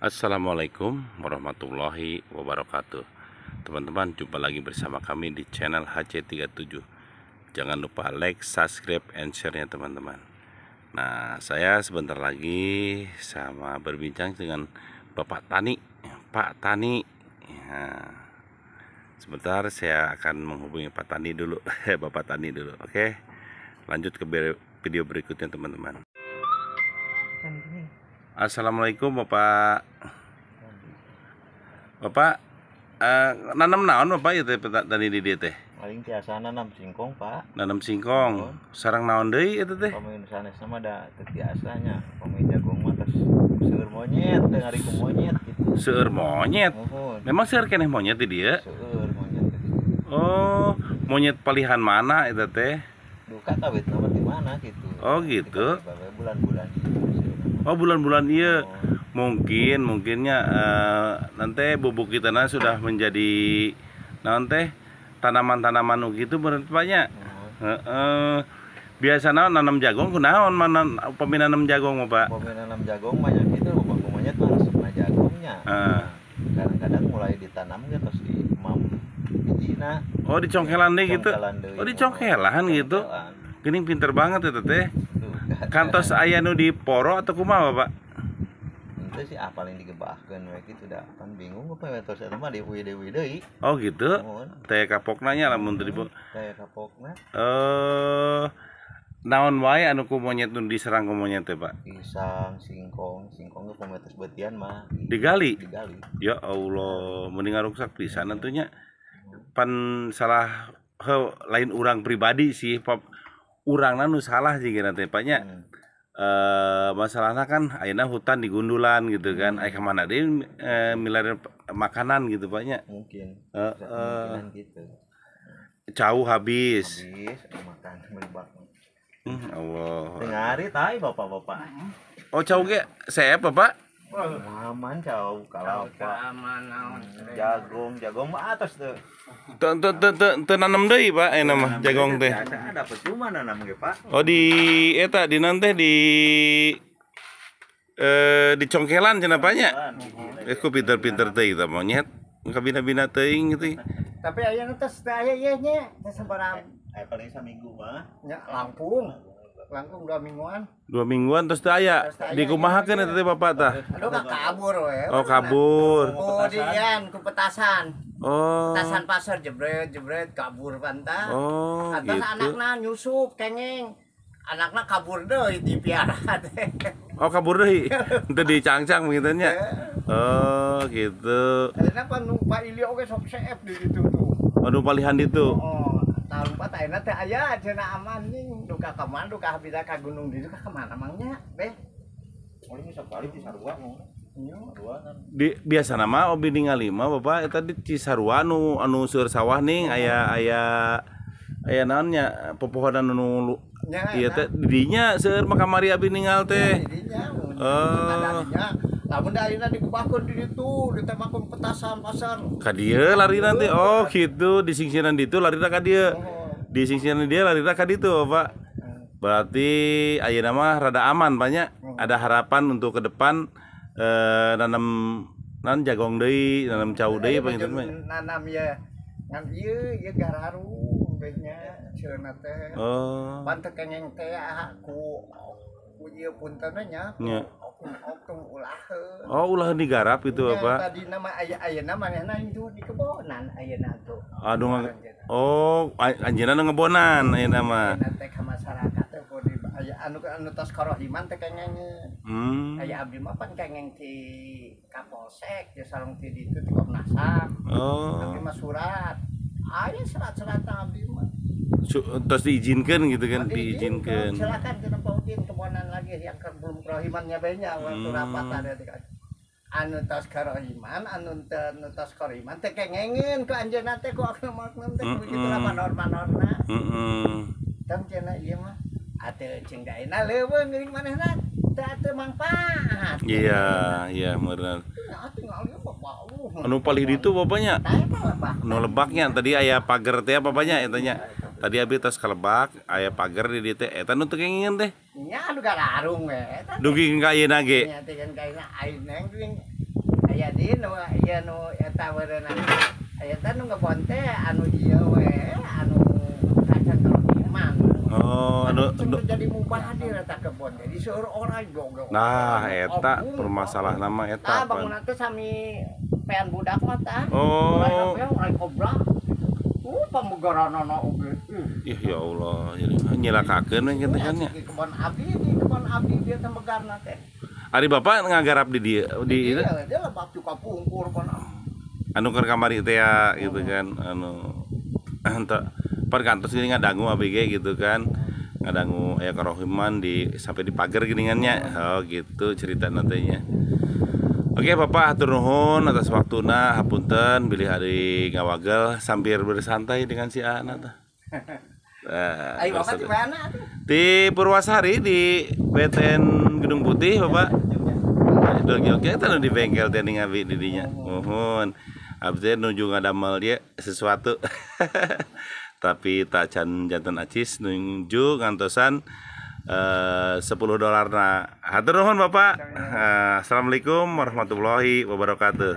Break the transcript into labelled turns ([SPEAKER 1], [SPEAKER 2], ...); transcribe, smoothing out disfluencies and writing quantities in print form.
[SPEAKER 1] Assalamualaikum warahmatullahi wabarakatuh. Teman-teman, jumpa lagi bersama kami di channel HC37. Jangan lupa like, subscribe, and share-nya teman-teman. Nah, saya sebentar lagi sama berbincang dengan Bapak Tani, Pak Tani. Ya, sebentar saya akan menghubungi Pak Tani dulu, Bapak Tani dulu. Oke, lanjut ke video berikutnya teman-teman. Assalamualaikum Bapak. Bapak nanam naon Bapak ya teh tadi di dieu teh?
[SPEAKER 2] Paling biasa nanam singkong, Pak.
[SPEAKER 1] Nanam singkong. Sareng naon deui eta teh?
[SPEAKER 2] Pemain sanes sama da teu biasanya. Pemain jagung mah tos seueur monyet, teu ngari ku monyet gitu.
[SPEAKER 1] Seueur monyet. Memang seueur keneh monyet di dieu?
[SPEAKER 2] Seueur monyet.
[SPEAKER 1] Oh, monyet palihan mana eta teh?
[SPEAKER 2] Duka kawit nama di mana gitu.
[SPEAKER 1] Oh gitu.
[SPEAKER 2] Bulan-bulan gitu.
[SPEAKER 1] Oh, bulan-bulan ieu. Mungkinnya nanti bubuk kita sudah menjadi naon teh tanaman-tanaman gitu menurut Paknya. Biasana nanam jagung kunaon mana peminanam jagung Pak?
[SPEAKER 2] Peminanam jagung banyak gitu, bangku monyet mah resepna jagungnya. Kadang-kadang mulai ditanam ge tos di emam bijina.
[SPEAKER 1] Oh, dicongkelan deh gitu. Oh, dicongkelan gitu. Geuning pinter banget eta teh. Kantos aya nu di poro atau kumaha Pak?
[SPEAKER 2] Itu sih paling digebahkeun we kitu dah. Kan bingung apa we tos eta mah deui deui.
[SPEAKER 1] Oh gitu. Teh kapokna nya lamun teu dibu.
[SPEAKER 2] Teh kapokna.
[SPEAKER 1] Naon wae anu ku monyet nu diserang ku monyet teh Pak?
[SPEAKER 2] Pisang, singkong ge pemetes beutian mah
[SPEAKER 1] digali.
[SPEAKER 2] Digali.
[SPEAKER 1] Ya Allah, mending ngaruksak pisan atunya. Pan salah lain urang pribadi sih, urangna nu salah jigana teh Paknya. Masalahnya kan ayeuna hutan di gundulan gitu kan, aya ka mana deui milarian makanan gitu Paknya.
[SPEAKER 2] Mungkin gitu.
[SPEAKER 1] Jauh habis
[SPEAKER 2] Makan melibak.
[SPEAKER 1] Allah.
[SPEAKER 2] Ngari tai bapak-bapak.
[SPEAKER 1] Oh, jauh ge seep Bapak?
[SPEAKER 2] Aman jauh kalapa. Jagung mah atas teu.
[SPEAKER 1] Teu nanem deui Pak aya mah jagung teh.
[SPEAKER 2] Biasa dapat cuma nanam ge Pak.
[SPEAKER 1] Oh, di eta di nanti di congkelan cenah Paknya. Ku pinter-pinter teh kita monyet. Kabina-bina teuing gitu.
[SPEAKER 3] Tapi aya nu tos teh aya ieu nya, teh sabarang
[SPEAKER 2] Paling saminggu mah.
[SPEAKER 3] nya langkung 2 mingguan.
[SPEAKER 1] 2 mingguan terus teu aya. Dikumahakeun eta teh Bapak tah?
[SPEAKER 3] Aduh kabur we.
[SPEAKER 1] Oh, kabur.
[SPEAKER 3] Kemudian ku petasan.
[SPEAKER 1] Oh.
[SPEAKER 3] Petasan pasar jebret kabur pantah.
[SPEAKER 1] Oh,
[SPEAKER 3] Atas
[SPEAKER 1] gitu.
[SPEAKER 3] anakna nyusup kengeng. Anakna kabur deui di piara teh.
[SPEAKER 1] Oh, kabur deui. Teu dicangcang begitu nya. Oh, gitu.
[SPEAKER 3] Ayeuna pan numpa ilio ge sok seep di ditu tuh.
[SPEAKER 1] Aduh palihan ditu.
[SPEAKER 3] Oh, tahun 4 ayeuna teh aya cenah aman ning duka ka mana duka habida ka gunung ditu ka mana mangnya beh.
[SPEAKER 2] Paling sekali di Sarua mah.
[SPEAKER 1] Di biasa nama obi ningali mah Bapak eta di Cisarua anu seueur sawah ning aya naonnya pepohonan anu ieu teh didinya seueur mah kamari abi ningal teh.
[SPEAKER 3] Lamun da ayeuna digebahkeun di ditu, ditembakkeun petasan pasar.
[SPEAKER 1] Ka dieu larina teh. Oh, gitu. Di singsiran ditu larina ka dieu. Di singsiran dia larina ka ditu, Bapak. Berarti ayeuna mah rada aman banyak. Ada harapan untuk ke depan nanam jagung deui, nanam cau deui paling teh.
[SPEAKER 3] Nanam ya ngan ieu gararu behnya ceuna teh.
[SPEAKER 1] Oh.
[SPEAKER 3] Pan teu kengeng teh ku ieu puntenna nya. Oktung ulaheun.
[SPEAKER 1] Oh, ulah digarap itu Bapak.
[SPEAKER 3] Tadi nama ayeuna manehna itu di kebonan ayeuna tuh.
[SPEAKER 1] Aduh. Oh, anjeunna nu ngebonan ayeuna mah.
[SPEAKER 3] Teh ka masyarakat teh di aya anu tos karohiman teh kengeng. Aya abdi mah pan kengeng ti Kapolsek ya sareng ti ditu ti Komnas HAM.
[SPEAKER 1] Oh.
[SPEAKER 3] Abdi mah surat. Aya surat-surat abdi mah.
[SPEAKER 1] Terus diizinkan gitu kan, diizinkan.
[SPEAKER 3] Silakan kita pautin kebonan lagi yang belum karohimannya benya waktu rapat ada di anu tos karohiman, anu tos karohiman teh kengengeun ku anjeunna teh ku oknum-oknum teh begitu apa norma-norma. Tong cenah ieu mah atuh cing daena leuweung geuning manehna teu atuh mangpaat.
[SPEAKER 1] Iya, bener. Anu palih ditu Bapaknya. Nu lebaknya tadi aya pager teh Bapaknya etanya. Tadi abi tos kalebak aya pager di dieu teh eta nu teu kengengeun teh.
[SPEAKER 3] Nya anu gararung we.
[SPEAKER 1] Dugi ka ayeuna ge.
[SPEAKER 3] Nya teh kan kaina ayeuna aya di nu ieu nu eta weureunan aya teh nu ngebon teh anu ieu we anu kacan Iman.
[SPEAKER 1] Oh,
[SPEAKER 3] jadi mubadir eta kebon jadi seueur orang dong.
[SPEAKER 1] nah eta permasalahan nama eta
[SPEAKER 3] bangunan teh sami pean budak mah tah.
[SPEAKER 1] Oh,
[SPEAKER 3] Orang kobra. Pamugaranana oge.
[SPEAKER 1] ih ya Allah, jadi nyilakakeun we kitu kan nya.
[SPEAKER 3] Di kebon abdi dia teh megarna teh.
[SPEAKER 1] Ari bapak ngagarap di dia di
[SPEAKER 3] Dia lebak cuka pungkur pun.
[SPEAKER 1] anu keur kamari teh ya gitu kan anu enta perkantos gini ngadangu ABG gitu kan ngadangu aya karohiman di sampai di pagar geuningannya. Oh gitu cerita nantinya. Oke Bapak hatur nuhun atas waktuna hapunten bilih hari ngawagel sambil bersantai dengan si Ana tah.
[SPEAKER 3] Ayo Bapak di mana?
[SPEAKER 1] Di Purwasari di BTN Gedung Putih Bapak. Oke kita di bengkel teh ngabi di dinya. Mohon abdi nuju ngadamel dia sesuatu. Tapi tak can jantan acis nuju ngantosan $10 na. Hatur nuhun Bapak. Assalamualaikum warahmatullahi wabarakatuh.